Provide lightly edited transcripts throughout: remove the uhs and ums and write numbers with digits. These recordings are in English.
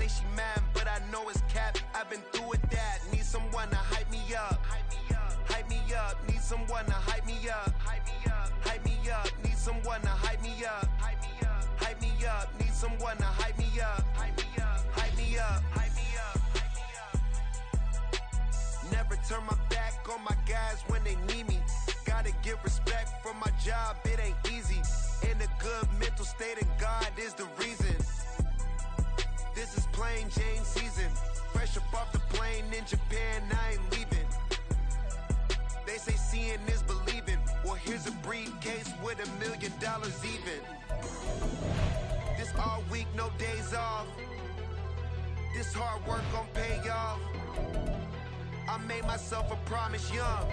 Say she mad, but I know it's cap. I've been through with that. Need someone to hype me up. Hype me up. Need someone to hype me up. Hype me up. Need someone to hype me up. Hype me up. Need someone to hype me up. Hype me up. Hype me up. Never turn my back on my guys when they need me. Gotta give respect for my job, it ain't easy. In a good mental state, and God is the reason. This is plain Jane season. Fresh up off the plane in Japan, I ain't leaving. They say seeing is believing. Well, here's a briefcase with $1 million even. This all week, no days off. This hard work gon' pay off. I made myself a promise young.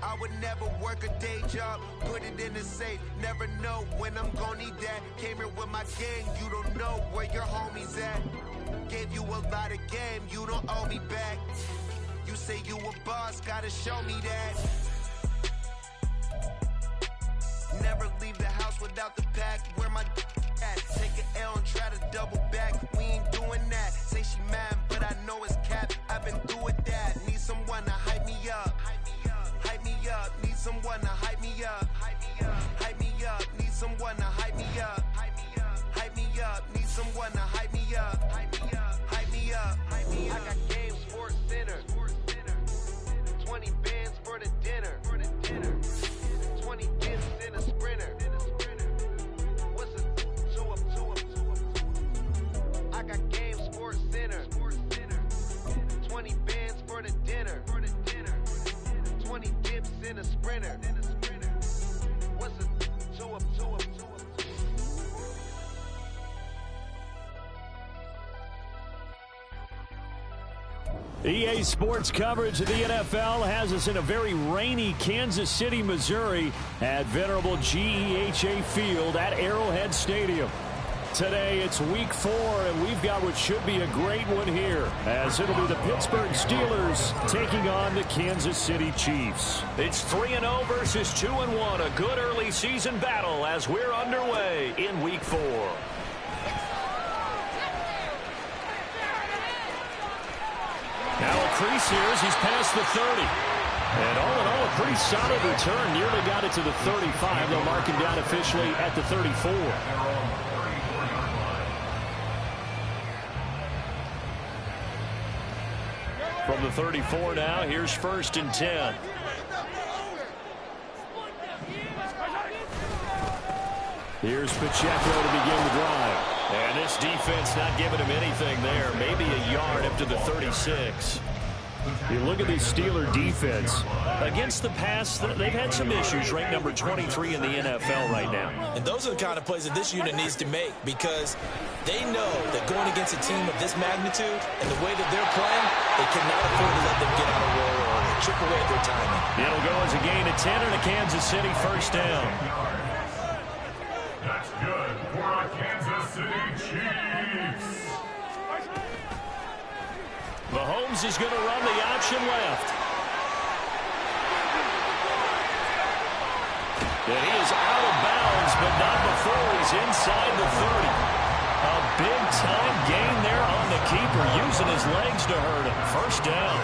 I would never work a day job, put it in the safe. Never know when I'm gon' need that. Came here with my gang, you don't know where your homies at. Gave you a lot of game, you don't owe me back. You say you a boss, gotta show me that. Never leave the house without the pack. Where my at? Take an L and try to double back. We ain't doing that. Say she mad, but I know it's cap. I've been through with that. Need someone to hype me up. Hype me up. Need someone to hype me up. Hype me up. Need someone to hype me up. Hype me up. Need someone to hype me up. Hype me up. I got game, Sports Center. 20 bands for the dinner. 20 gifts in a sprinter. What's a 2 up? I got game, Sports Center. 20 bands for the dinner. 20 dips in a sprinter. What's a 2 up? EA Sports coverage of the NFL has us in a very rainy Kansas City, Missouri at venerable GEHA Field at Arrowhead Stadium. Today it's week 4, and we've got what should be a great one here, as it'll be the Pittsburgh Steelers taking on the Kansas City Chiefs. It's 3-0 versus 2-1, a good early season battle as we're underway in week 4. Now a crease here as he's past the 30. And all in all, a pretty solid return. Nearly got it to the 35. They'll mark him down officially at the 34. From the 34 now, here's 1st and 10. Here's Pacheco to begin the drive. And this defense not giving him anything there. Maybe a yard up to the 36. You look at this Steeler defense. Against the pass, they've had some issues. Ranked number 23 in the NFL right now. And those are the kind of plays that this unit needs to make, because they know that going against a team of this magnitude and the way that they're playing, they cannot afford to let them get on a roll or chip away at their timing. It'll go as a gain of 10 and a Kansas City 1st down. That's good for our Kansas City Chiefs. Mahomes is going to run the option left. And he is out of bounds, but not before he's inside the 30. A big-time gain there on the keeper, using his legs to hurt him. 1st down.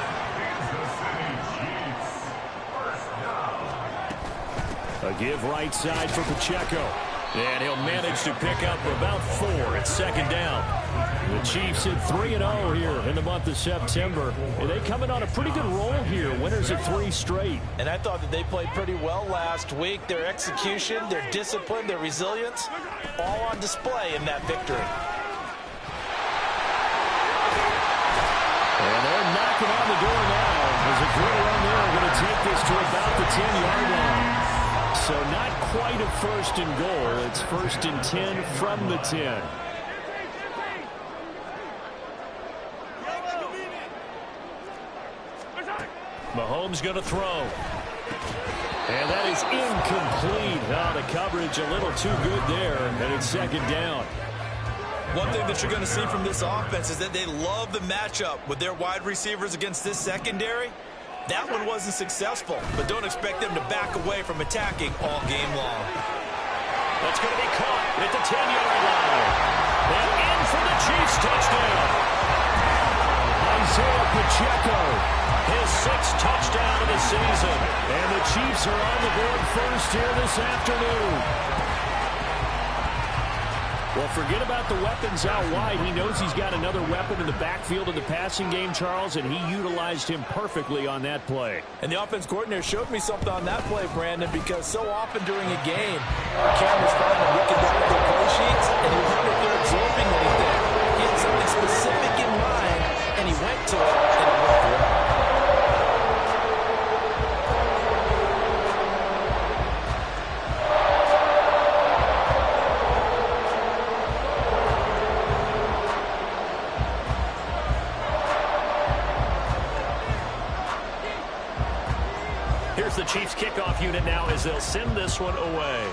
A give right side for Pacheco. And he'll manage to pick up about 4 at 2nd down. The Chiefs hit 3-0 here in the month of September. And they come in on a pretty good roll here. Winners of 3 straight. And I thought that they played pretty well last week. Their execution, their discipline, their resilience, all on display in that victory. And they're knocking on the door now. There's a good run there. Going to take this to about the 10-yard line. So not quite a 1st and goal. It's 1st and 10 from the 10. Mahomes going to throw. And that is incomplete. Oh, the coverage a little too good there. And it's 2nd down. One thing that you're going to see from this offense is that they love the matchup with their wide receivers against this secondary. That one wasn't successful, but don't expect them to back away from attacking all game long. That's going to be caught at the 10-yard line. And for the Chiefs touchdown. Isaiah Pacheco, His 6th touchdown of the season. and the Chiefs are on the board first here this afternoon. Well, forget about the weapons out wide. He knows he's got another weapon in the backfield of the passing game, Charles, and he utilized him perfectly on that play. And the offense coordinator showed me something on that play, Brandon, because so often during a game, our cameras find him looking down at their play sheets, and he was wondering if they're absorbing anything. He had something specific in mind, and he went to it, and it worked well. Here's the Chiefs kickoff unit now as they'll send this one away.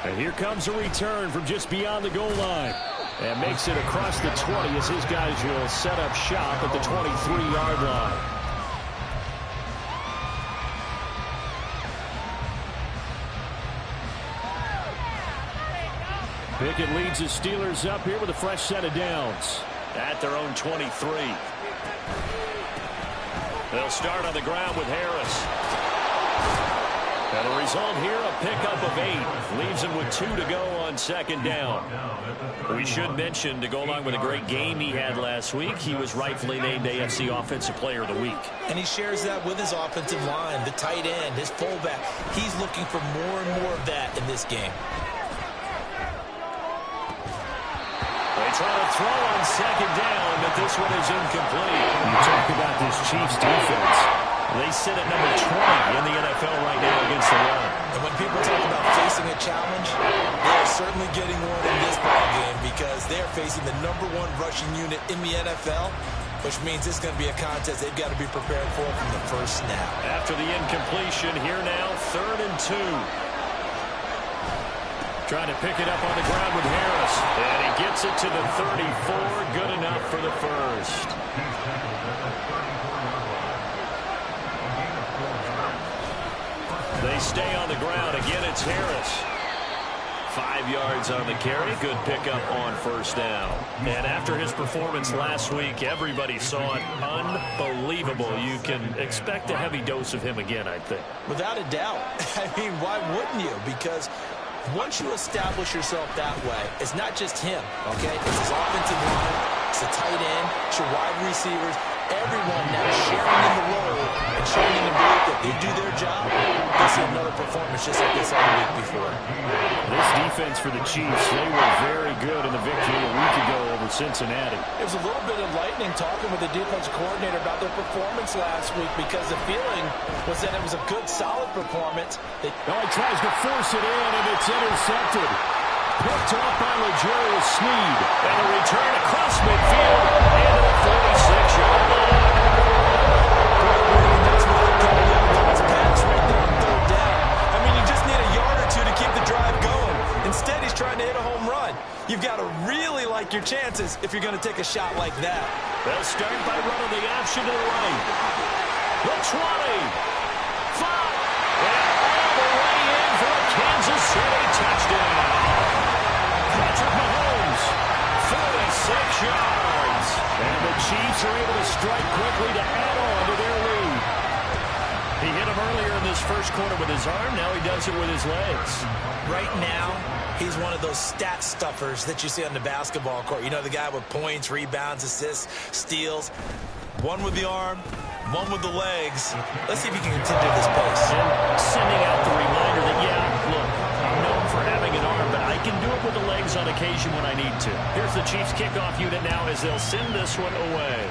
And here comes a return from just beyond the goal line. And makes it across the 20 as his guys will set up shop at the 23-yard line. Pickett leads the Steelers up here with a fresh set of downs. At their own 23. They'll start on the ground with Harris. And the result here, a pickup of 8. Leaves him with 2 to go on second down. We should mention, to go along with a great game he had last week, he was rightfully named AFC Offensive Player of the Week. And he shares that with his offensive line, the tight end, his fullback. He's looking for more and more of that in this game. They try to throw on second down, but this one is incomplete. You talk about this Chiefs defense. They sit at number 20 in the NFL right now against the run. And when people talk about facing a challenge, they're certainly getting one in this ballgame because they're facing the #1 rushing unit in the NFL, which means it's going to be a contest they've got to be prepared for from the first snap. After the incompletion, here now, 3rd and 2. Trying to pick it up on the ground with Harris. And he gets it to the 34. Good enough for the first. They stay on the ground. Again, it's Harris. 5 yards on the carry. Good pickup on first down. And after his performance last week, everybody saw it. Unbelievable. You can expect a heavy dose of him again, I think. Without a doubt. I mean, why wouldn't you? Because once you establish yourself that way, it's not just him, okay? It's his offensive line, it's the tight end, it's your wide receivers, everyone now sharing in the role and sharing in the belief that they do their job. You'll see another performance just like this other week before. This defense for the Chiefs, they were very good in the victory a week ago over Cincinnati. It was a little bit enlightening talking with the defensive coordinator about their performance last week because the feeling was that it was a good, solid performance. Now he tries to force it in, and it's intercepted. Picked off by L'Jarius Sneed. And a return across midfield into the 46-yard line. That's what I'm talking about. God's pass right there on 3rd down. I mean, you just need a yard or 2 to keep the drive going. Instead, he's trying to hit a home run. You've got to really like your chances if you're going to take a shot like that. They'll start by running the option to the right. The 20. 5. And all the way in for a Kansas City touchdown. Patrick Mahomes, 46 yards. And the Chiefs are able to strike quickly to add on to their lead. He hit him earlier in this first quarter with his arm. Now he does it with his legs. Right now, he's one of those stat stuffers that you see on the basketball court. You know, the guy with points, rebounds, assists, steals. One with the arm, one with the legs. Let's see if he can continue this pace. And sending out the reminder that, yeah, look, I'm known for having an arm, but I can do it with the legs on occasion when I need to. Here's the Chiefs kickoff unit now as they'll send this one away.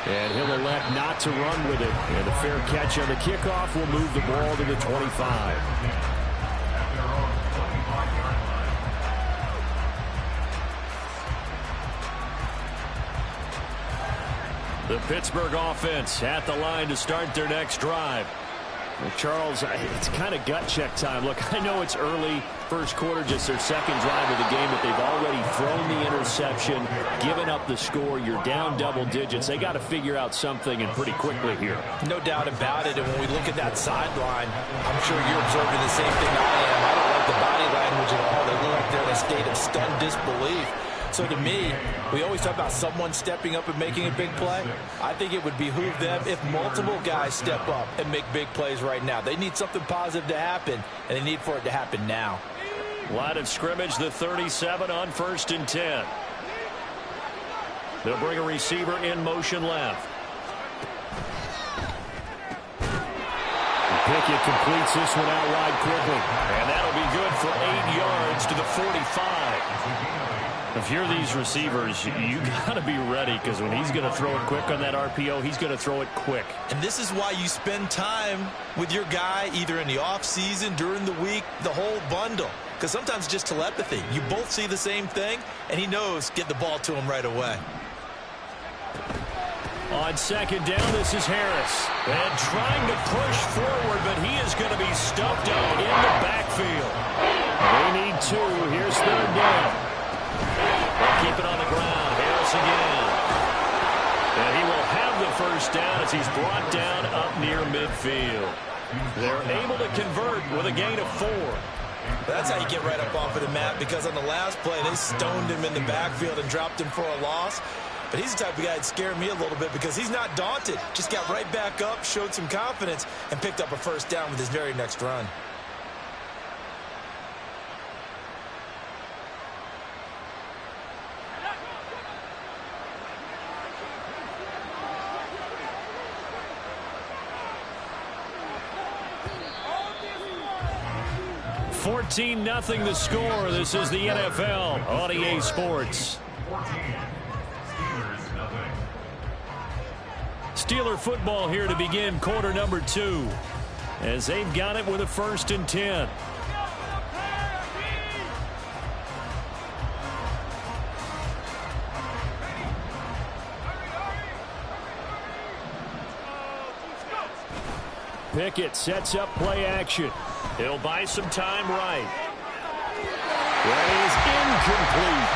And he'll elect not to run with it. And a fair catch on the kickoff will move the ball to the 25. The Pittsburgh offense at the line to start their next drive. Well, Charles, it's kind of gut check time. Look, I know it's early, first quarter, just their second drive of the game, but they've already thrown the interception, given up the score. You're down double digits. They got to figure out something, and pretty quickly here. No doubt about it. And when we look at that sideline, I'm sure you're observing the same thing I am. I don't like the body language at all. They look like they're in a state of stunned disbelief. So to me, we always talk about someone stepping up and making a big play. I think it would behoove them if multiple guys step up and make big plays right now. They need something positive to happen, and they need for it to happen now. Line of scrimmage, the 37 on 1st and 10. They'll bring a receiver in motion left. Pickett completes this one out wide quickly. And that'll be good for 8 yards to the 45. If you're these receivers, you got to be ready, because when he's going to throw it quick on that RPO, he's going to throw it quick. And this is why you spend time with your guy either in the offseason, during the week, the whole bundle. Because sometimes it's just telepathy. You both see the same thing, and he knows get the ball to him right away. On 2nd down, this is Harris. And trying to push forward, but he is going to be stuffed out in the backfield. They need 2. Here's 3rd down. They'll keep it on the ground. Harris again. And he will have the 1st down as he's brought down up near midfield. They're able to convert with a gain of 4. That's how you get right up off of the mat, because on the last play, they stoned him in the backfield and dropped him for a loss. But he's the type of guy that scared me a little bit, because he's not daunted. Just got right back up, showed some confidence, and picked up a 1st down with his very next run. Nothing the score. This is the NFL on EA Sports. 14. Steelers, nothing. Steeler football here to begin quarter number 2, as they've got it with a 1st and 10. Pickett sets up play action. He'll buy some time right. That is incomplete.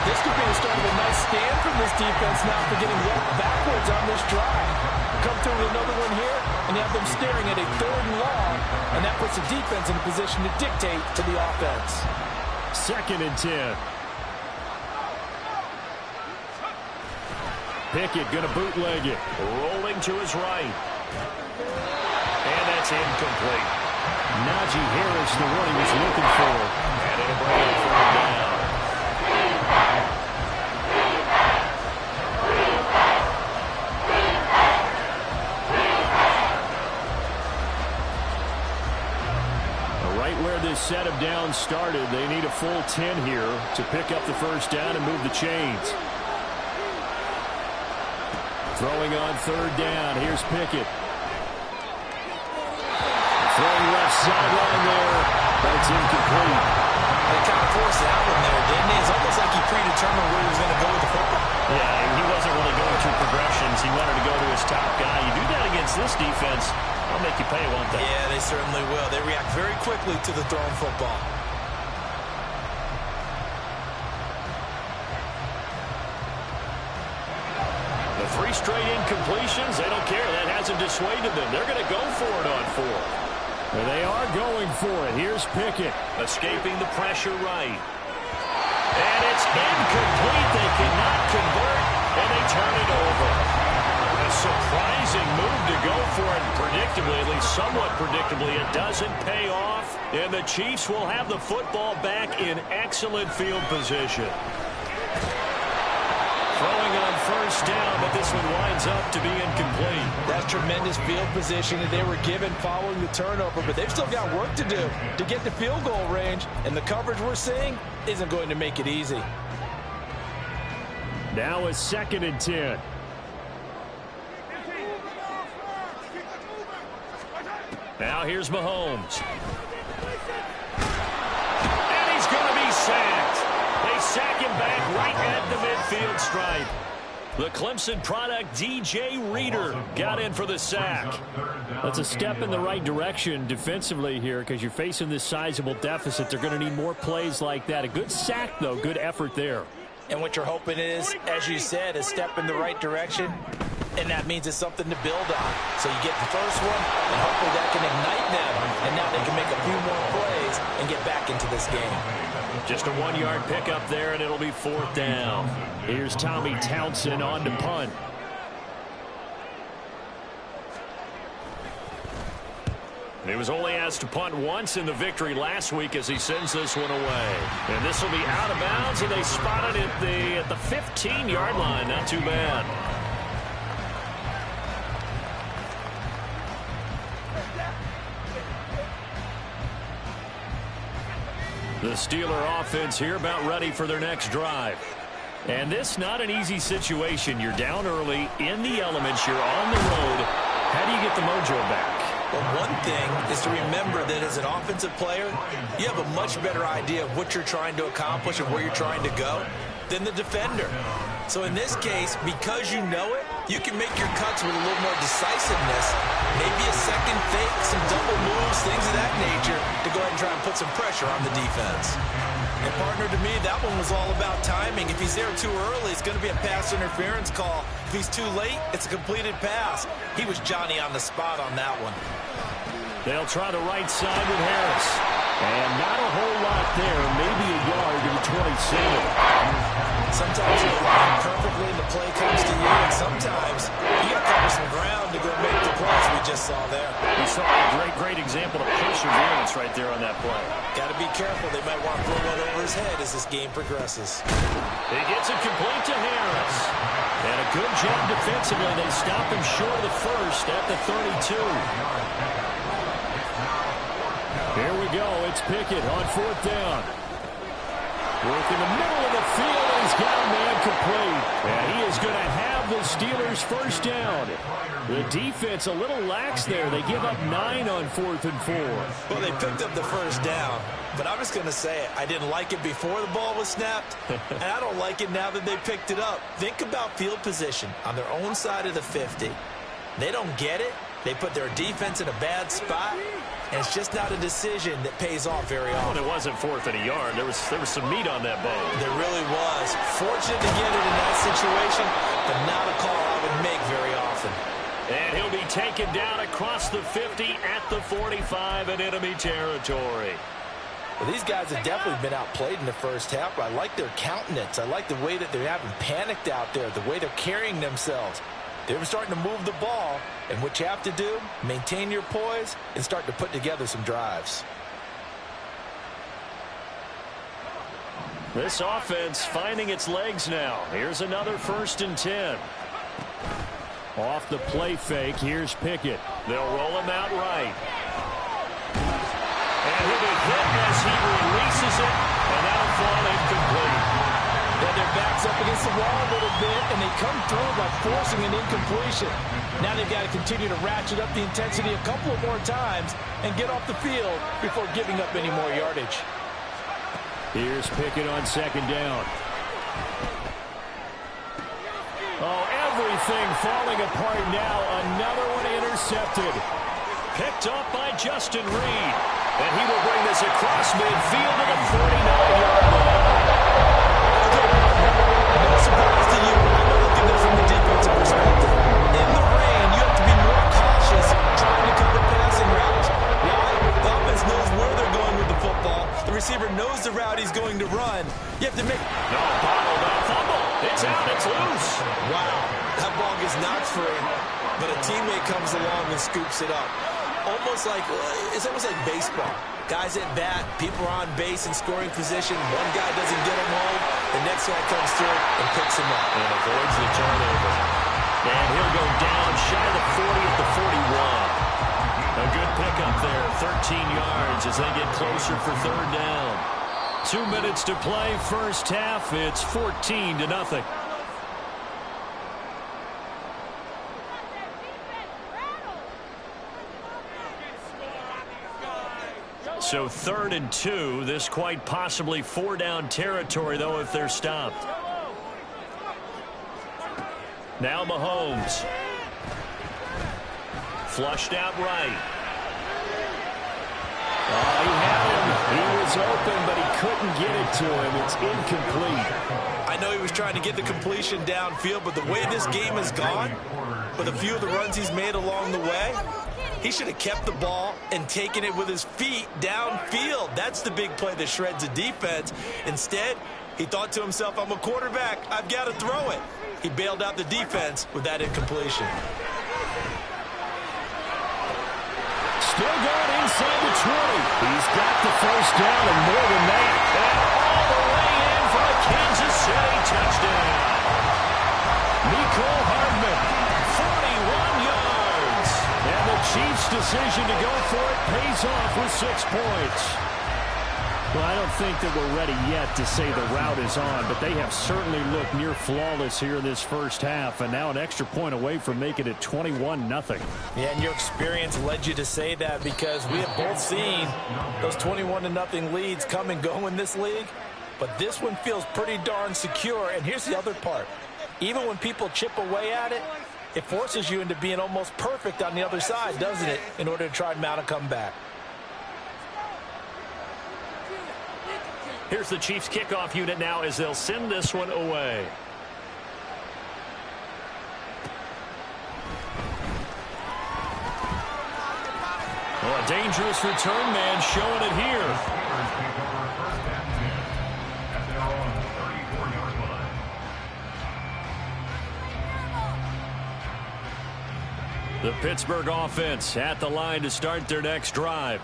This could be the start of a nice stand from this defense now for getting walked backwards on this drive. Come through with another one here, and you have them staring at a 3rd and long, and that puts the defense in a position to dictate to the offense. 2nd and 10. Pickett going to bootleg it. Rolling to his right. And that's incomplete. Najee Harris, the one he was looking for. And it'll bring him 3rd down. Right where this set of downs started, they need a full 10 here to pick up the 1st down and move the chains. Throwing on 3rd down. Here's Pickett. Throwing left sideline there, but it's incomplete. They kind of forced that one there, didn't he? It's almost like he predetermined where he was going to go with the football. Yeah, and he wasn't really going through progressions. He wanted to go to his top guy. You do that against this defense, they'll make you pay, won't they? Yeah, they certainly will. They react very quickly to the thrown football. The 3 straight incompletions, they don't care. That hasn't dissuaded them. They're going to go for it on 4. And they are going for it. Here's Pickett, escaping the pressure right. And it's incomplete. They cannot convert, and they turn it over. A surprising move to go for it. Predictably, at least somewhat predictably, it doesn't pay off. And the Chiefs will have the football back in excellent field position. Throwing on 1st down, but this one winds up to be incomplete. That's tremendous field position that they were given following the turnover, but they've still got work to do to get the field goal range, and the coverage we're seeing isn't going to make it easy. Now a 2nd and 10. Now here's Mahomes. And he's going to be sacked. They sack him back right at the midfield stripe. The Clemson product, DJ Reader, got in for the sack. That's a step in the right direction defensively here, because you're facing this sizable deficit. They're going to need more plays like that. A good sack, though. Good effort there. And what you're hoping is, as you said, a step in the right direction, and that means it's something to build on. So you get the first one, and hopefully that can ignite them, and now they can make a few more plays defense and get back into this game. Just a 1-yard pickup there, and it'll be 4th down. Here's Tommy Townsend on to punt. He was only asked to punt once in the victory last week as he sends this one away. And this will be out of bounds, and they spot it at the 15-yard line. Not too bad. The Steeler offense here about ready for their next drive. And this not an easy situation. You're down early, in the elements, you're on the road. How do you get the mojo back? Well, one thing is to remember that as an offensive player, you have a much better idea of what you're trying to accomplish and where you're trying to go than the defender. So in this case, because you know it, you can make your cuts with a little more decisiveness, maybe a second fake, some double moves, things of that nature, to go ahead and try and put some pressure on the defense. And partner, to me, that one was all about timing. If he's there too early, it's going to be a pass interference call. If he's too late, it's a completed pass. He was Johnny on the spot on that one. They'll try the right side with Harris. And not a whole lot there, maybe a yard to the 27. Sometimes you line perfectly and the play comes to you, and sometimes you got to cover some ground to go make the plays we just saw there. We saw a great example of perseverance right there on that play. Got to be careful. They might want to throw one over his head as this game progresses. He gets it complete to Harris. And a good job defensively. They stop him short of the first at the 32. Here we go. It's Pickett on 4th down. Work in the middle of the field, and he's got a man complete. And he is going to have the Steelers' first down. The defense a little lax there. They give up 9 on 4th and 4. Well, they picked up the first down, but I'm just going to say it. I didn't like it before the ball was snapped, and I don't like it now that they picked it up. Think about field position on their own side of the 50. They don't get it. They put their defense in a bad spot. And it's just not a decision that pays off very often. Well, it wasn't 4th and a yard. There was some meat on that bone. There really was. Fortunate to get it in that situation, but not a call I would make very often. And he'll be taken down across the 50 at the 45 in enemy territory. Well, these guys have definitely been outplayed in the first half. I like their countenance. I like the way that they're having panicked out there, the way they're carrying themselves. They were starting to move the ball, and what you have to do, maintain your poise and start to put together some drives. This offense finding its legs now. Here's another 1st and 10. Off the play fake, here's Pickett. They'll roll him out right. And he'll be hit as he releases it, and that'll fall incomplete. Then their back's up against the wall a little bit, and they come through by forcing an incompletion. Now they've got to continue to ratchet up the intensity a couple of more times and get off the field before giving up any more yardage. Here's Pickett on 2nd down. Oh, everything falling apart now. Another one intercepted. Picked up by Justin Reed. And he will bring this across midfield to the 49-yard line. No surprise to you. I'm looking at it from the defensive perspective. In the rain, you have to be more cautious trying to cover passing routes. Why? The offense knows where they're going with the football. The receiver knows the route he's going to run. You have to make... No, bottled up fumble. It's out. It's loose. Wow. That ball gets knocked free, but a teammate comes along and scoops it up. It's almost like baseball. Guys at bat, people are on base in scoring position. One guy doesn't get him home. The next guy comes through and picks him up. And avoids the turnover. And he'll go down shy of the 40 at the 41. A good pickup there, 13 yards as they get closer for 3rd down. 2 minutes to play, first half. It's 14-0. So 3rd and 2. This quite possibly 4-down territory, though, if they're stopped. Now Mahomes. Flushed out right. Oh, he had him. He was open, but he couldn't get it to him. It's incomplete. I know he was trying to get the completion downfield, but the way this game has gone, with a few of the runs he's made along the way, He should have kept the ball and taken it with his feet downfield. That's the big play that shreds a defense. Instead, he thought to himself, I'm a quarterback. I've got to throw it. He bailed out the defense with that incompletion. Still going inside the 20. He's got the first down and more than that. And all the way in for a Kansas City touchdown. Mecole Hardman, 41 yards. And the Chiefs' decision to go for it pays off with 6 points. Well, I don't think that we're ready yet to say the route is on, but they have certainly looked near flawless here in this first half, and now an extra point away from making it 21-0. Yeah, and your experience led you to say that because we have both seen those 21-0 leads come and go in this league, but this one feels pretty darn secure. And here's the other part. Even when people chip away at it, it forces you into being almost perfect on the other side, doesn't it, in order to try and mount a comeback. Here's the Chiefs kickoff unit now as they'll send this one away. Well, a dangerous return man showing it here. The Pittsburgh offense at the line to start their next drive.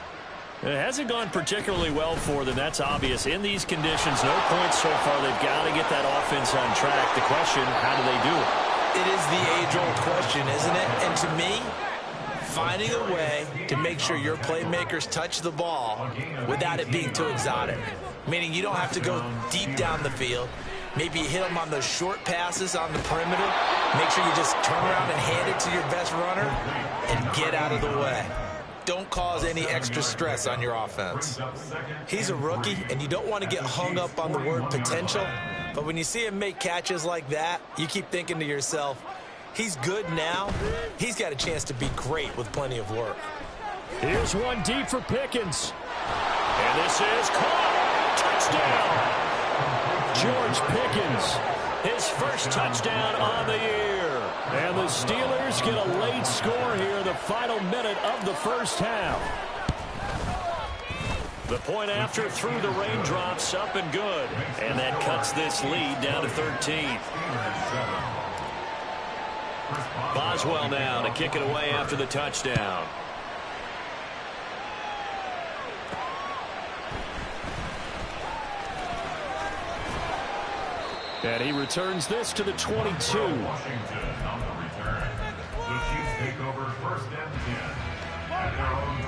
It hasn't gone particularly well for them. That's obvious. In these conditions, no points so far. They've got to get that offense on track. The question, how do they do it? It is the age-old question, isn't it? And to me, finding a way to make sure your playmakers touch the ball without it being too exotic. Meaning you don't have to go deep down the field. Maybe you hit them on those short passes on the perimeter. Make sure you just turn around and hand it to your best runner and get out of the way. Don't cause any extra stress on your offense. He's a rookie, and you don't want to get hung up on the word potential, but when you see him make catches like that, you keep thinking to yourself, he's good now. He's got a chance to be great with plenty of work. Here's one deep for Pickens. And this is caught. Touchdown. George Pickens, his first touchdown on the year. And the Steelers get a late score here in the final minute of the first half. The point after through the raindrops, up and good. And that cuts this lead down to 13. Boswell now to kick it away after the touchdown. And he returns this to the 22.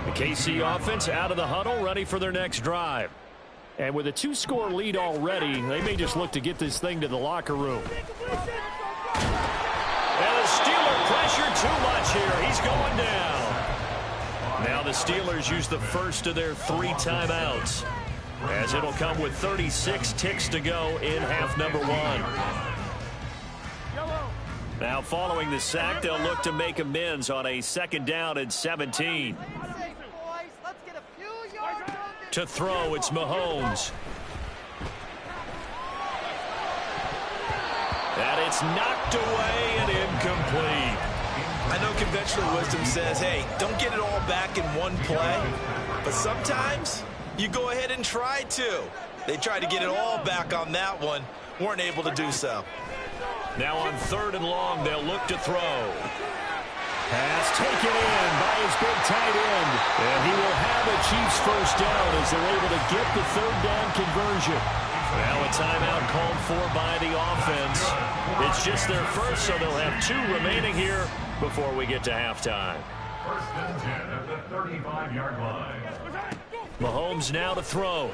The KC offense out of the huddle, ready for their next drive. And with a 2-score lead already, they may just look to get this thing to the locker room. And the Steeler pressure too much here. He's going down. Now the Steelers use the first of their 3 timeouts, as it'll come with 36 ticks to go in half number 1. Now following the sack, they'll look to make amends on a 2nd down and 17. To throw, it's Mahomes. And it's knocked away and incomplete. I know conventional wisdom says, hey, don't get it all back in one play. But sometimes you go ahead and try to. They tried to get it all back on that one. Weren't able to do so. Now on 3rd and long, they'll look to throw. Pass taken in by his big tight end. And he will have a Chiefs first down as they're able to get the 3rd down conversion. Now a timeout called for by the offense. It's just their first, so they'll have 2 remaining here before we get to halftime. 1st and 10 at the 35-yard line. Mahomes now to throw.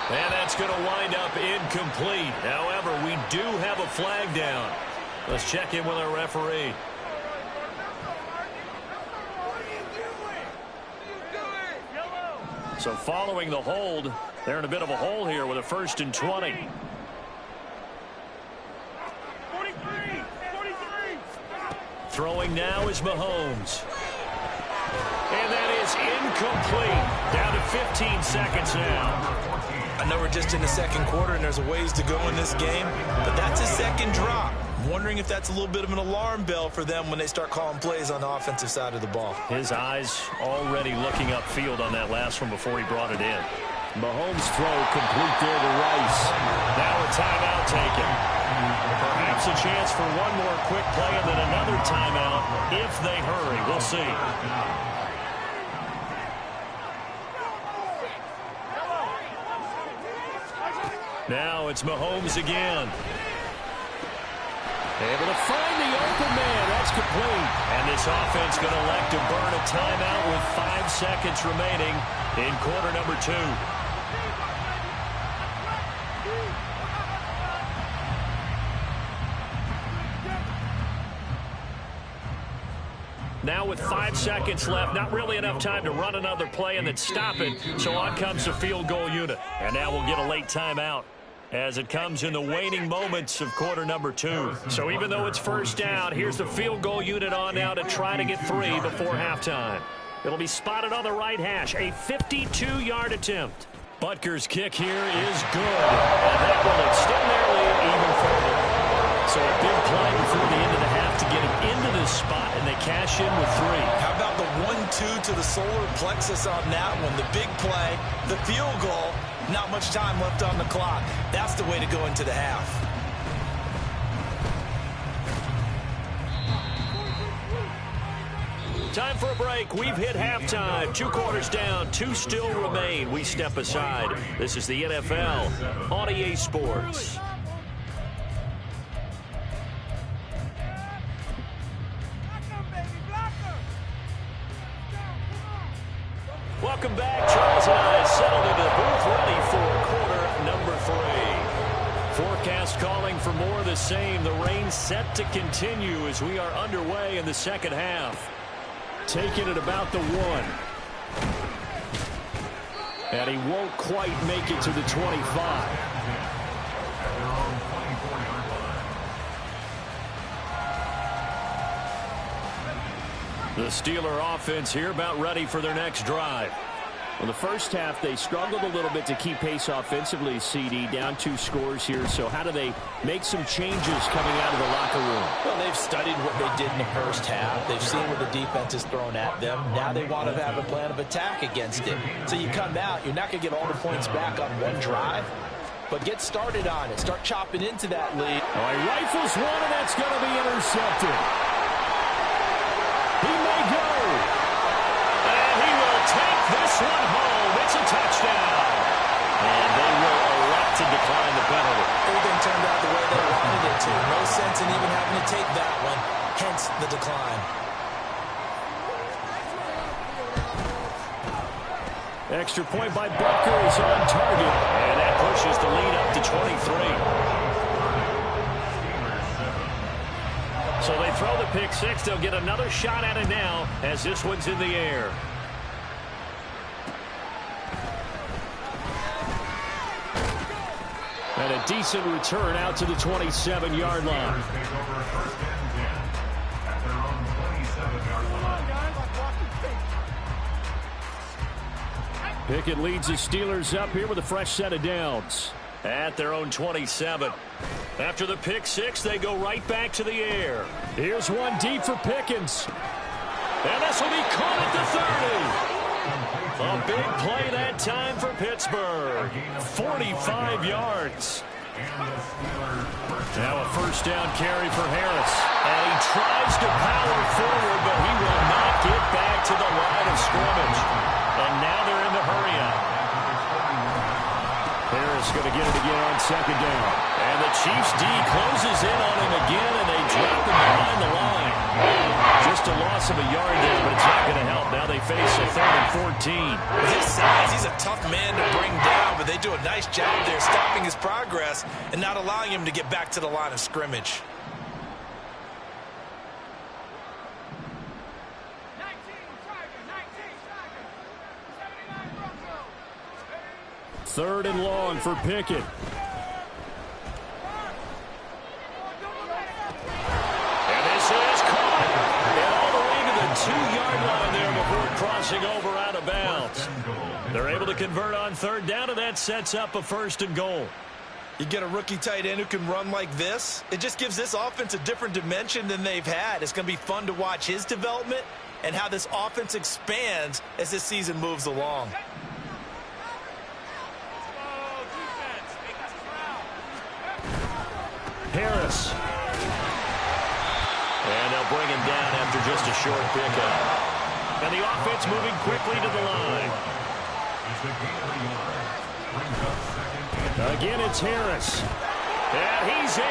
And that's going to wind up incomplete. However, we do have a flag down. Let's check in with our referee. So following the hold, they're in a bit of a hole here with a 1st and 20. 43. Throwing now is Mahomes. And that is incomplete. Down to 15 seconds now. I know we're just in the 2nd quarter and there's a ways to go in this game, but that's a 2nd drop. I'm wondering if that's a little bit of an alarm bell for them when they start calling plays on the offensive side of the ball. His eyes already looking upfield on that last one before he brought it in. Mahomes' throw complete there to Rice. Now a timeout taken. Perhaps a chance for one more quick play and then another timeout if they hurry. We'll see. Now it's Mahomes again. Able to find the open man. That's complete. And this offense going to elect to burn a timeout with 5 seconds remaining in quarter number 2. Now with 5 seconds left, not really enough time to run another play and then stop it. So on comes the field goal unit. And now we'll get a late timeout as it comes in the waning moments of quarter number 2. So even though it's first down, here's the field goal unit on now to try to get 3 before halftime. It'll be spotted on the right hash, a 52-yard attempt. Butker's kick here is good, and that will extend their lead even further. So a big play before the end of the half to get him into this spot, and they cash in with 3. How about the 1-2 to the solar plexus on that one? The big play, the field goal, not much time left on the clock. That's the way to go into the half. Time for a break. We've hit halftime. 2 quarters down. 2 still remain. We step aside. This is the NFL on EA Sports. Welcome back. Charles and I settled into the booth ready for quarter number 3. Forecast calling for more of the same. The rain set to continue as we are underway in the second half. Taking it about the 1. And he won't quite make it to the 25. The Steeler offense here about ready for their next drive. Well, the first half, they struggled a little bit to keep pace offensively, CD, down 2 scores here. So how do they make some changes coming out of the locker room? Well, they've studied what they did in the first half. They've seen what the defense is thrown at them. Now they want to have a plan of attack against it. So you come out, you're not going to get all the points back on one drive, but get started on it. Start chopping into that lead. Oh, he rifles one, and that's going to be intercepted. He may go. And he will take this one home. It's a touchdown. And they will elect to decline the penalty. Everything turned out the way they wanted it to. No sense in even having to take that one. Hence the decline. Extra point by Butker is on target. And that pushes the lead up to 23. So they throw the pick 6. They'll get another shot at it now as this one's in the air. And a decent return out to the 27-yard line. Pickett leads the Steelers up here with a fresh set of downs. At their own 27. After the pick 6, they go right back to the air. Here's one deep for Pickens. And this will be caught at the 30. A big play that time for Pittsburgh. 45 yards. Now a first down carry for Harris. And he tries to power forward, but he will not get back to the line of scrimmage. And now they're in the hurry-up. Harris going to get it again on second down. And the Chiefs D closes in on him again, and they drop him behind the line. Just a loss of a yard there, but it's not going to help. Now they face a 3rd and 14. With his size, he's a tough man to bring down, but they do a nice job there stopping his progress and not allowing him to get back to the line of scrimmage. Third and long for Pickett. And this is caught. And all the way to the 2-yard line there before crossing over out of bounds. They're able to convert on 3rd down, and that sets up a 1st and goal. You get a rookie tight end who can run like this, it just gives this offense a different dimension than they've had. It's going to be fun to watch his development and how this offense expands as this season moves along. Harris. And they'll bring him down after just a short pickup. And the offense moving quickly to the line. Again, it's Harris. And he's in.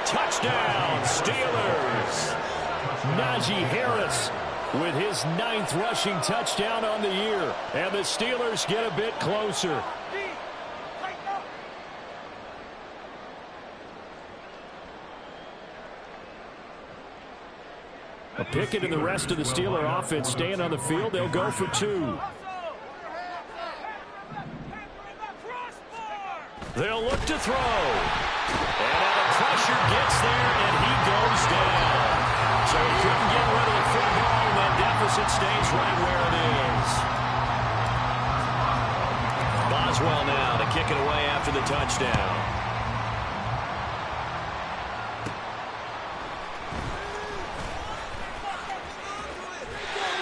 Touchdown, Steelers. Najee Harris with his 9th rushing touchdown on the year. And the Steelers get a bit closer. Pickett and the rest of the Steeler offense staying on the field. They'll go for 2. They'll look to throw. And now the pressure gets there, and he goes down. So he couldn't get rid of the football, and that deficit stays right where it is. Boswell now to kick it away after the touchdown.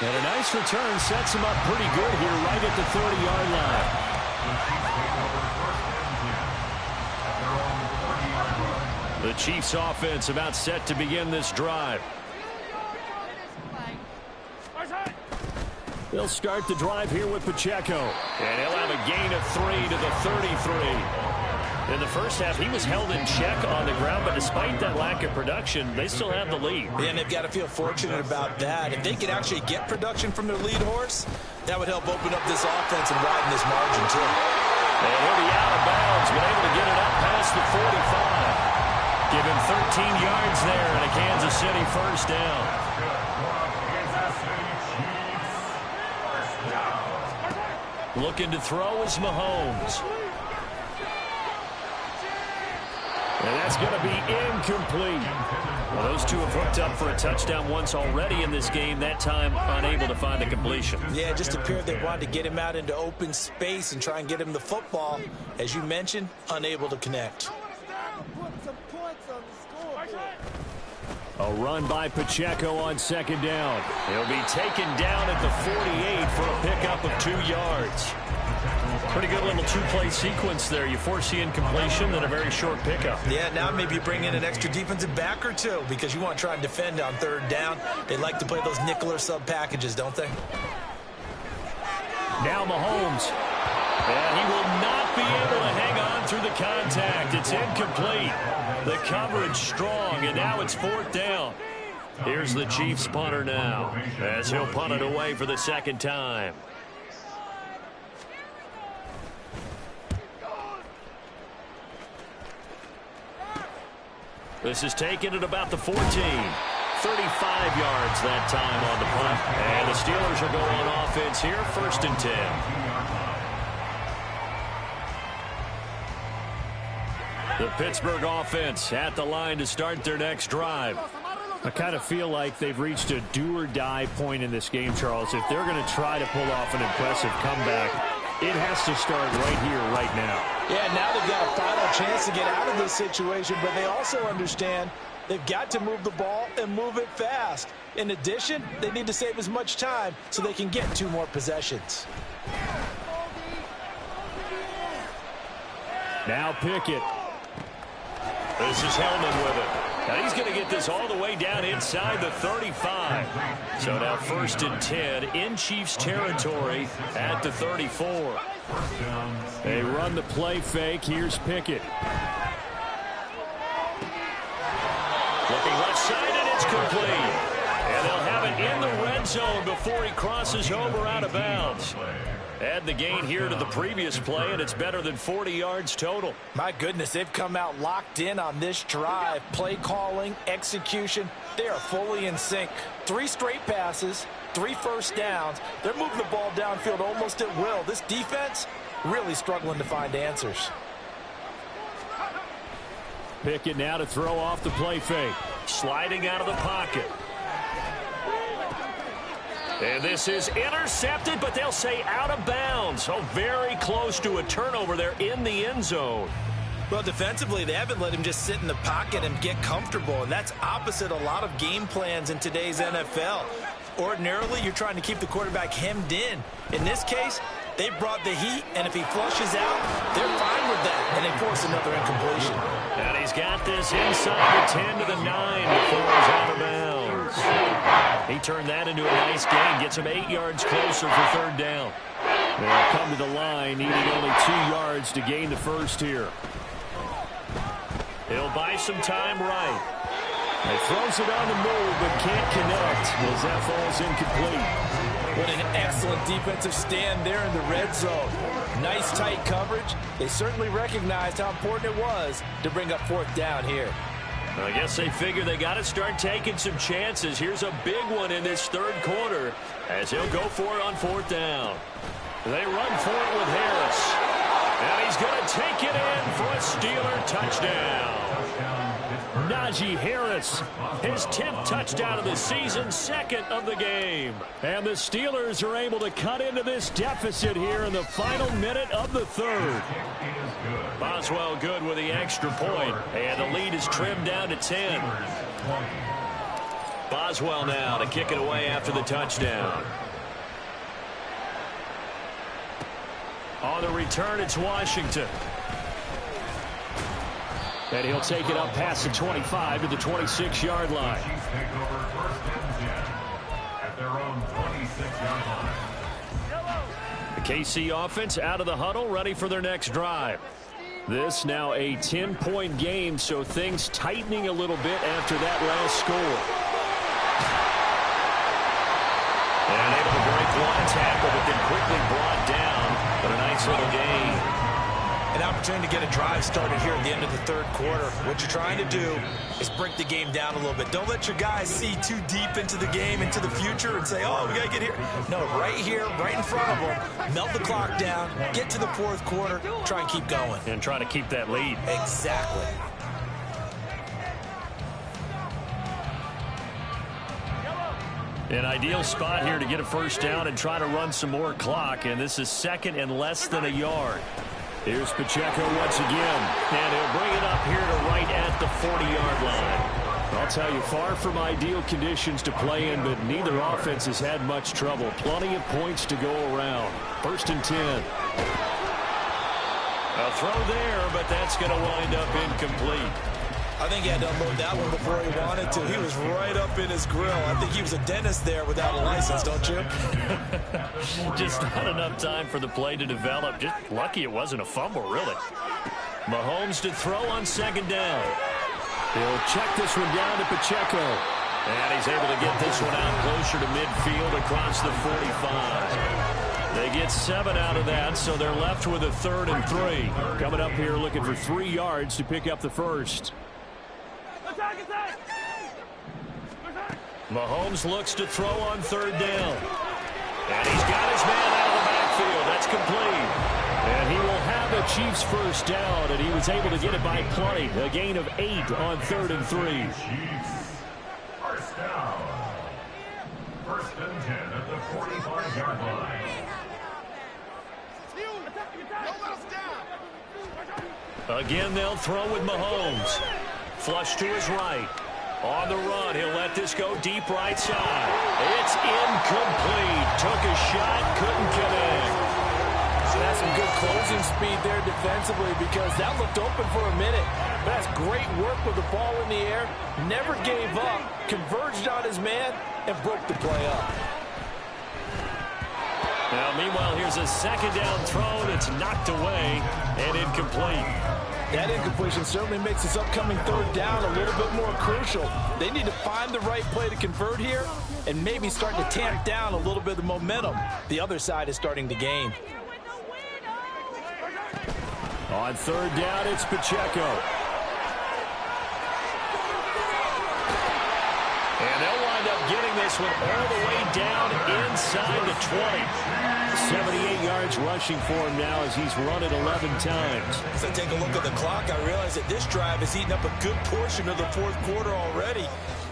And a nice return sets him up pretty good here right at the 30-yard line. The Chiefs offense about set to begin this drive. They'll start the drive here with Pacheco. And he'll have a gain of 3 to the 33. In the first half, he was held in check on the ground, but despite that lack of production, they still have the lead. Yeah, and they've got to feel fortunate about that. If they could actually get production from their lead horse, that would help open up this offense and widen this margin, too. And he'll be out of bounds, but able to get it up past the 45. Give him 13 yards there and a Kansas City first down. Looking to throw is Mahomes. And that's going to be incomplete. Well, those two have hooked up for a touchdown once already in this game, that time unable to find a completion. Yeah, it just appeared they wanted to get him out into open space and try and get him the football. As you mentioned, unable to connect. A run by Pacheco on second down. He'll be taken down at the 48 for a pickup of 2 yards. Pretty good little two-play sequence there. You foresee incompletion, then a very short pickup. Yeah, now maybe you bring in an extra defensive back or two because you want to try and defend on third down. They like to play those nickel or sub packages, don't they? Now Mahomes. And he will not be able to hang on through the contact. It's incomplete. The coverage strong, and now it's 4th down. Here's the Chiefs punter now as he'll punt it away for the second time. This is taken at about the 14. 35 yards that time on the punt. And the Steelers will go on offense here, 1st and 10. The Pittsburgh offense at the line to start their next drive. I kind of feel like they've reached a do-or-die point in this game, Charles. If they're going to try to pull off an impressive comeback, it has to start right here, right now. Yeah, now they've got a final chance to get out of this situation, but they also understand they've got to move the ball and move it fast. In addition, they need to save as much time so they can get 2 more possessions. Now Pickett. This is Hellman with it. Now he's going to get this all the way down inside the 35. So now 1st and 10 in Chiefs territory at the 34. They run the play fake. Here's Pickett. Looking left side, and it's complete. And they'll have it in the red zone before he crosses over out of bounds. Add the gain here to the previous play, and it's better than 40 yards total. My goodness, they've come out locked in on this drive. Play calling, execution, they are fully in sync. 3 straight passes, 3 first downs. They're moving the ball downfield almost at will. This defense really struggling to find answers. Pickett now to throw off the play fake. Sliding out of the pocket. And this is intercepted, but they'll say out of bounds. So very close to a turnover there in the end zone. Well, defensively, they haven't let him just sit in the pocket and get comfortable, and that's opposite a lot of game plans in today's NFL. Ordinarily, you're trying to keep the quarterback hemmed in. In this case, they brought the heat, and if he flushes out, they're fine with that, and they force another incompletion. And he's got this inside the 10 to the 9 before he's out of bounds. He turned that into a nice gain, gets him 8 yards closer for third down. They'll come to the line, needing only 2 yards to gain the first here. He'll buy some time right. He throws it on the move, but can't connect as that falls incomplete. What an excellent defensive stand there in the red zone. Nice tight coverage. They certainly recognized how important it was to bring up fourth down here. I guess they figure they got to start taking some chances. Here's a big one in this third quarter as he'll go for it on fourth down. They run for it with Harris. And he's going to take it in for a Steeler touchdown. Najee Harris, his 10th touchdown of the season, 2nd of the game. And the Steelers are able to cut into this deficit here in the final minute of the third. Boswell good with the extra point, and the lead is trimmed down to 10. Boswell now to kick it away after the touchdown. On the return, it's Washington. And he'll take it up past the 25 to the 26-yard line. The KC offense out of the huddle, ready for their next drive. This now a 10-point game, so things tightening a little bit after that last score. And able to break one tackle, but then quickly brought down. But a nice little gain. An opportunity to get a drive started here at the end of the third quarter. What you're trying to do is break the game down a little bit. Don't let your guys see too deep into the game, into the future, and say, oh, we got to get here. No, right here, right in front of them, melt the clock down, get to the fourth quarter, try and keep going. And try to keep that lead. Exactly. An ideal spot here to get a first down and try to run some more clock, and this is 2nd and less than a yard. Here's Pacheco once again, and he'll bring it up here to right at the 40-yard line. I'll tell you, far from ideal conditions to play in, but neither offense has had much trouble. Plenty of points to go around. 1st and 10. A throw there, but that's going to wind up incomplete. I think he had to unload that one before he wanted to. He was right up in his grill. I think he was a dentist there without a license, don't you? Just not enough time for the play to develop. Just lucky it wasn't a fumble, really. Mahomes to throw on 2nd down. He'll check this one down to Pacheco. And he's able to get this one out closer to midfield across the 45. They get 7 out of that, so they're left with a 3rd and 3. Coming up here looking for 3 yards to pick up the first. Mahomes looks to throw on 3rd down. And he's got his man out of the backfield. That's complete. And he will have the Chiefs first down, and he was able to get it by plenty. A gain of 8 on 3rd and 3. First down. 1st and 10 at the 45-yard line. Again, they'll throw with Mahomes. Flush to his right. On the run, he'll let this go deep right side. It's incomplete. Took a shot, couldn't connect. So that's some good closing speed there defensively because that looked open for a minute. But that's great work with the ball in the air. Never gave up, converged on his man, and broke the play up. Now, meanwhile, here's a 2nd down throw that's knocked away and incomplete. That incompletion certainly makes this upcoming 3rd down a little bit more crucial. They need to find the right play to convert here and maybe start to tamp down a little bit of the momentum the other side is starting to gain. On 3rd down, it's Pacheco. And they'll wind up getting this one all the way down inside the 20. 78 yards rushing for him now as he's run it 11 times. As I take a look at the clock, I realize that this drive has eaten up a good portion of the fourth quarter already.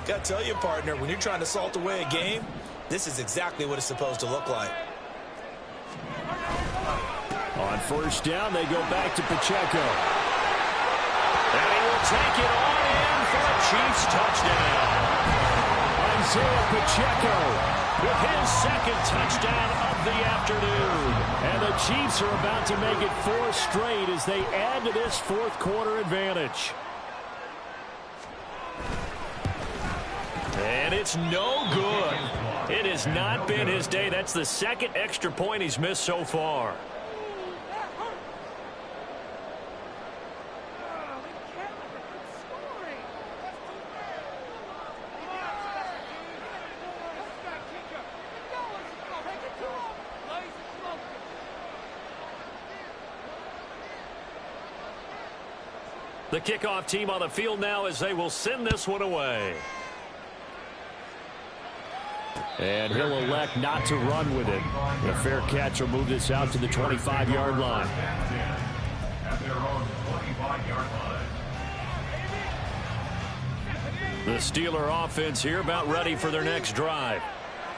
Got to tell you, partner, when you're trying to salt away a game, this is exactly what it's supposed to look like. On 1st down, they go back to Pacheco. will take it on in for a Chiefs touchdown. Isaiah Pacheco with his second touchdown of the afternoon. And the Chiefs are about to make it 4 straight as they add to this fourth quarter advantage. And it's no good. It has not been his day. That's the second extra point he's missed so far. The kickoff team on the field now as they will send this one away. And he'll elect not to run with it. The fair catch will move this out to the 25-yard line. At their own 25-yard line. The Steeler offense here about ready for their next drive.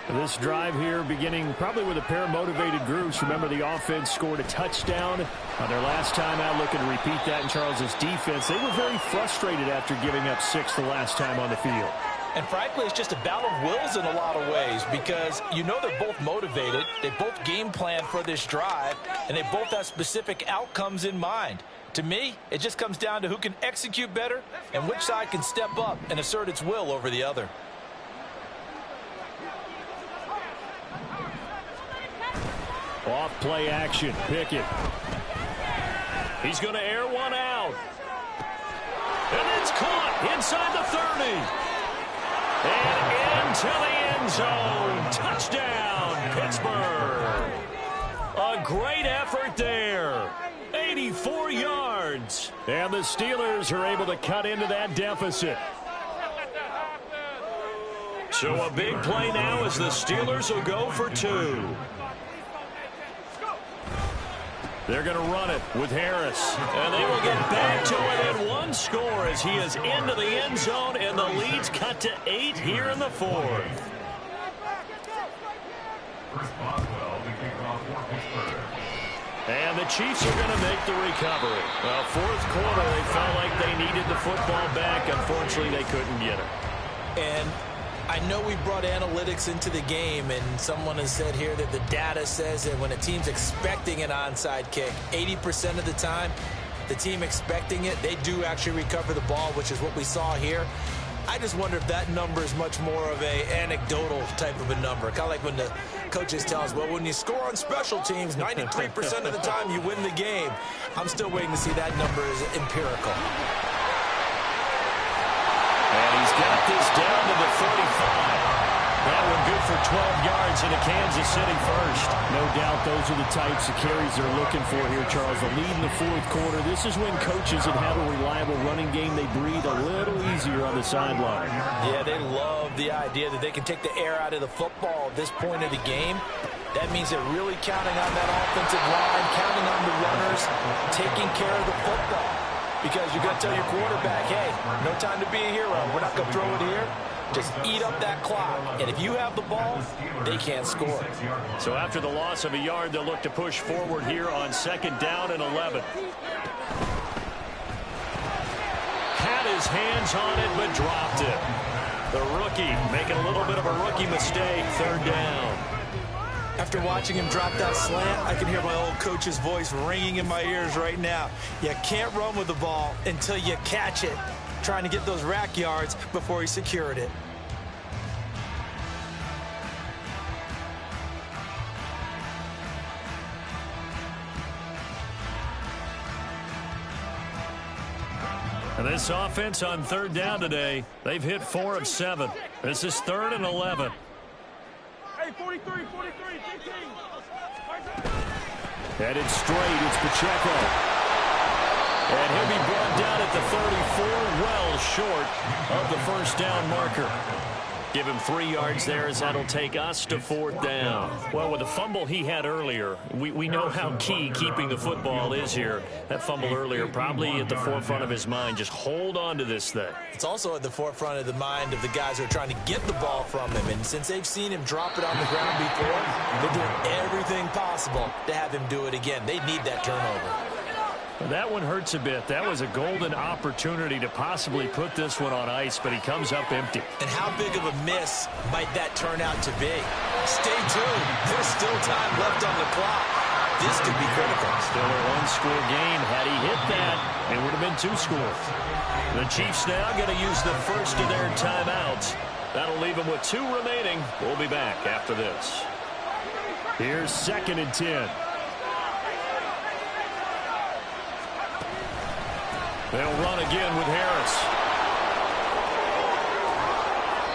This drive here beginning probably with a pair of motivated groups. Remember, the offense scored a touchdown on their last time out. Looking to repeat that in Charles' defense. They were very frustrated after giving up 6 the last time on the field. And frankly, it's just a battle of wills in a lot of ways because you know they're both motivated. They both game plan for this drive, and they both have specific outcomes in mind. To me, it just comes down to who can execute better and which side can step up and assert its will over the other. Off play action. Pickett. He's going to air one out. And it's caught inside the 30. And into the end zone. Touchdown, Pittsburgh. A great effort there. 84 yards. And the Steelers are able to cut into that deficit. So a big play now as the Steelers will go for 2. They're going to run it with Harris. And they will get back to within 1 score as he is into the end zone, and the lead's cut to 8 here in the fourth. Chris Boswell, the kickoff for Pittsburgh. And the Chiefs are going to make the recovery. Well, fourth quarter, they felt like they needed the football back. Unfortunately, they couldn't get it. And I know we brought analytics into the game, and someone has said here that the data says that when a team's expecting an onside kick, 80% of the time, the team expecting it, they do actually recover the ball, which is what we saw here. I just wonder if that number is much more of a anecdotal type of a number. Kind of like when the coaches tell us, well, when you score on special teams, 93% of the time you win the game. I'm still waiting to see that number is empirical. And he's got this down to the 35. That one good for 12 yards into Kansas City first. No doubt those are the types of carries they're looking for here, Charles. The lead in the fourth quarter. This is when coaches that have a reliable running game, they breathe a little easier on the sideline. Yeah, they love the idea that they can take the air out of the football at this point of the game. That means they're really counting on that offensive line, counting on the runners, taking care of the football. Because you're going to tell your quarterback, hey, no time to be a hero. We're not going to throw it here. Just eat up that clock. And if you have the ball, they can't score. So after the loss of a yard, they'll look to push forward here on 2nd down and 11. Had his hands on it, but dropped it. The rookie making a little bit of a rookie mistake, 3rd down. After watching him drop that slant, I can hear my old coach's voice ringing in my ears right now. You can't run with the ball until you catch it. Trying to get those rack yards before he secured it. And this offense on 3rd down today, they've hit 4 of 7. This is 3rd and 11. Hey, 43, 15. Headed straight, it's Pacheco. And he'll be brought down at the 34, well short of the 1st down marker. Give him 3 yards there as that'll take us to 4th down. Well, with the fumble he had earlier, we know how key keeping the football is here. That fumble earlier probably at the forefront of his mind. Just hold on to this thing. It's also at the forefront of the mind of the guys who are trying to get the ball from him. And since they've seen him drop it on the ground before, they're doing everything possible to have him do it again. They need that turnover. That one hurts a bit. That was a golden opportunity to possibly put this one on ice, but he comes up empty. And how big of a miss might that turn out to be? Stay tuned. There's still time left on the clock. This could be critical. Still a one-score game. Had he hit that, it would have been 2 scores. The Chiefs now going to use the first of their timeouts. That'll leave them with 2 remaining. We'll be back after this. Here's 2nd and 10. They'll run again with Harris.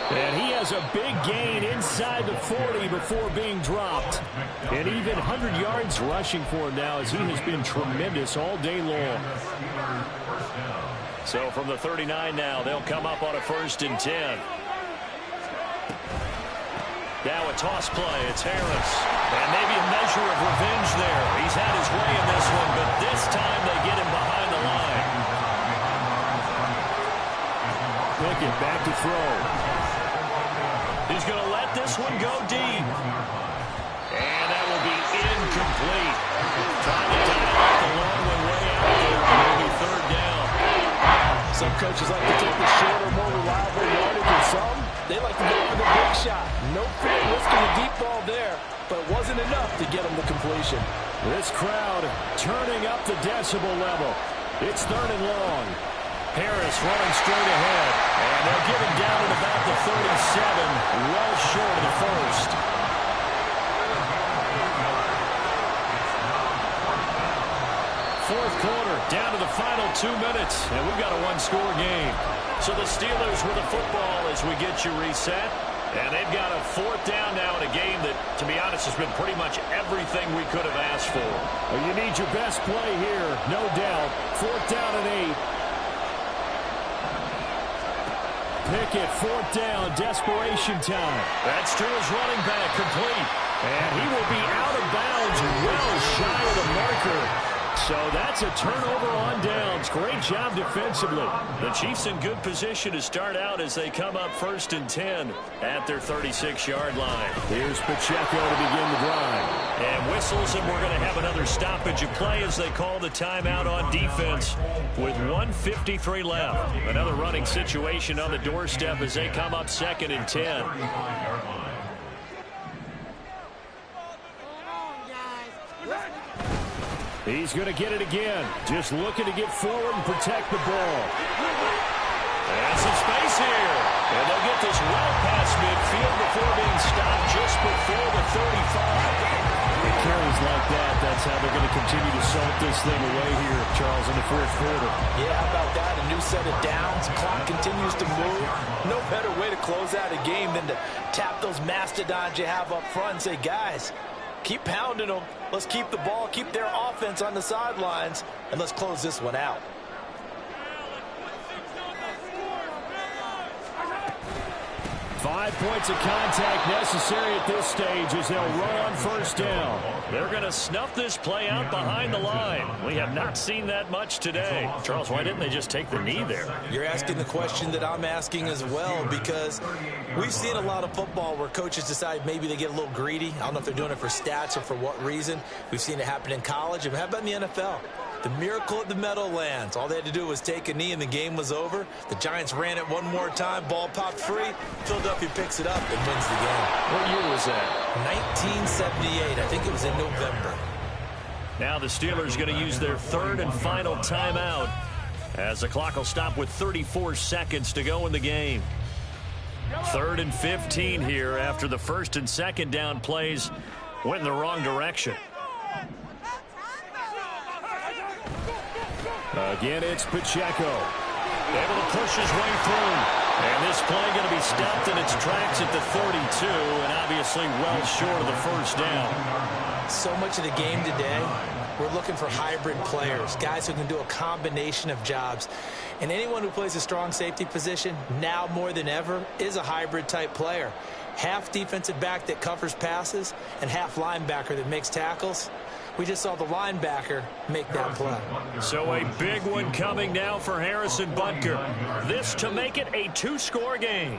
And he has a big gain inside the 40 before being dropped. And even 100 yards rushing for him now as he has been tremendous all day long. So from the 39 now, they'll come up on a 1st and 10. Now a toss play. It's Harris. And maybe a measure of revenge there. He's had his way in this one, but this time they get him behind the line. Pickett back to throw. He's going to let this one go deep. And that will be incomplete. Trying to dial out the long one way out there. Maybe 3rd down. Some coaches like to take the shorter, more reliable yardage, and some, they like to go for the big shot. No fear risking a deep ball there, but it wasn't enough to get him the completion. This crowd turning up the decibel level. It's 3rd and long. Harris running straight ahead. And they'll get him down at about the 37, well short of the 1st. Fourth quarter, down to the final 2 minutes, and we've got a 1-score game. So the Steelers with the football as we get you reset. And they've got a 4th down now in a game that, to be honest, has been pretty much everything we could have asked for. Well, you need your best play here, no doubt. 4th down and 8. Pickett, 4th down, desperation time. That's to his running back, complete. And he will be out of bounds, well shy of the marker. So that's a turnover on downs. Great job defensively. The Chiefs in good position to start out as they come up 1st and 10 at their 36-yard line. Here's Pacheco to begin the drive. And whistles, and we're going to have another stoppage of play as they call the timeout on defense with 1:53 left. Another running situation on the doorstep as they come up 2nd and 10. He's going to get it again. Just looking to get forward and protect the ball. And some space here. And they'll get this well past midfield before being stopped just before the 35. It carries like that. That's how they're going to continue to salt this thing away here, Charles, in the 4th quarter. Yeah, how about that? A new set of downs. Clock continues to move. No better way to close out a game than to tap those mastodons you have up front and say, guys, keep pounding them. Let's keep the ball, keep their offense on the sidelines, and let's close this one out. Five points of contact necessary at this stage as they'll run on 1st down. They're going to snuff this play out behind the line. We have not seen that much today. Charles, why didn't they just take the knee there? You're asking the question that I'm asking as well, because we've seen a lot of football where coaches decide maybe they get a little greedy. I don't know if they're doing it for stats or for what reason. We've seen it happen in college. And how about in the NFL? The miracle at the Meadowlands. All they had to do was take a knee and the game was over. The Giants ran it one more time. Ball popped free. Philadelphia picks it up and wins the game. What year was that? 1978. I think it was in November. Now the Steelers going to use their 3rd and final timeout as the clock will stop with 34 seconds to go in the game. 3rd and 15 here after the 1st and 2nd down plays went in the wrong direction. Again, it's Pacheco. Able to push his way through. And this play going to be stopped in its tracks at the 32, and obviously well short of the 1st down. So much of the game today, we're looking for hybrid players, guys who can do a combination of jobs. And anyone who plays a strong safety position, now more than ever, is a hybrid-type player. Half defensive back that covers passes and half linebacker that makes tackles. We just saw the linebacker make that play. So a big one coming now for Harrison Butker. This to make it a 2-score game.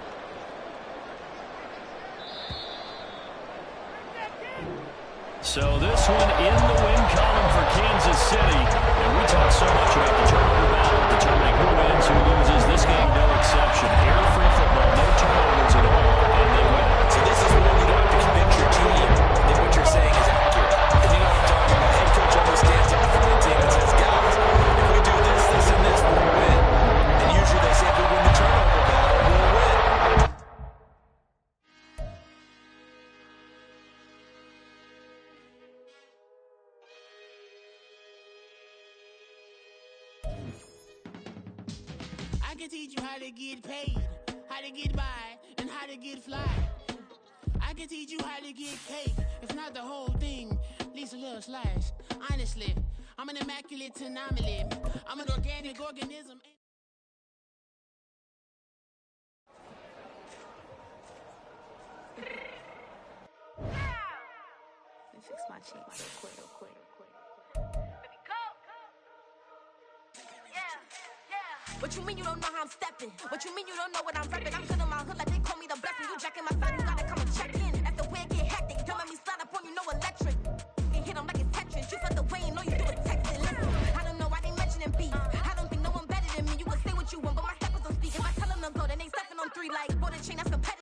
So this one in the win column for Kansas City. And we talk so much about the turnover battle, determining who wins, who loses. This game, no exception. Air-free football, no turnovers at all, and they win. So this is when you don't have to convince your team that what you're saying is accurate. And you know what I'm talking about. Head coach almost stands up for the team and says, guys, if we do this, this, and this, we'll win. And usually they say if we win the turnover battle, we'll win. I can teach you how to get paid, how to get by, and how to get fly. I can teach you how to get cake, if not the whole thing, at least a little slice. Honestly, I'm an immaculate anomaly. I'm an organic organism. Let me fix my cheeks real quick. What you mean you don't know how I'm stepping? What you mean you don't know what I'm repping? I'm good in my hood like they call me the blessing. You jacking my side, you gotta come and check in. After where it get hectic, don't let me slide up on you, no electric.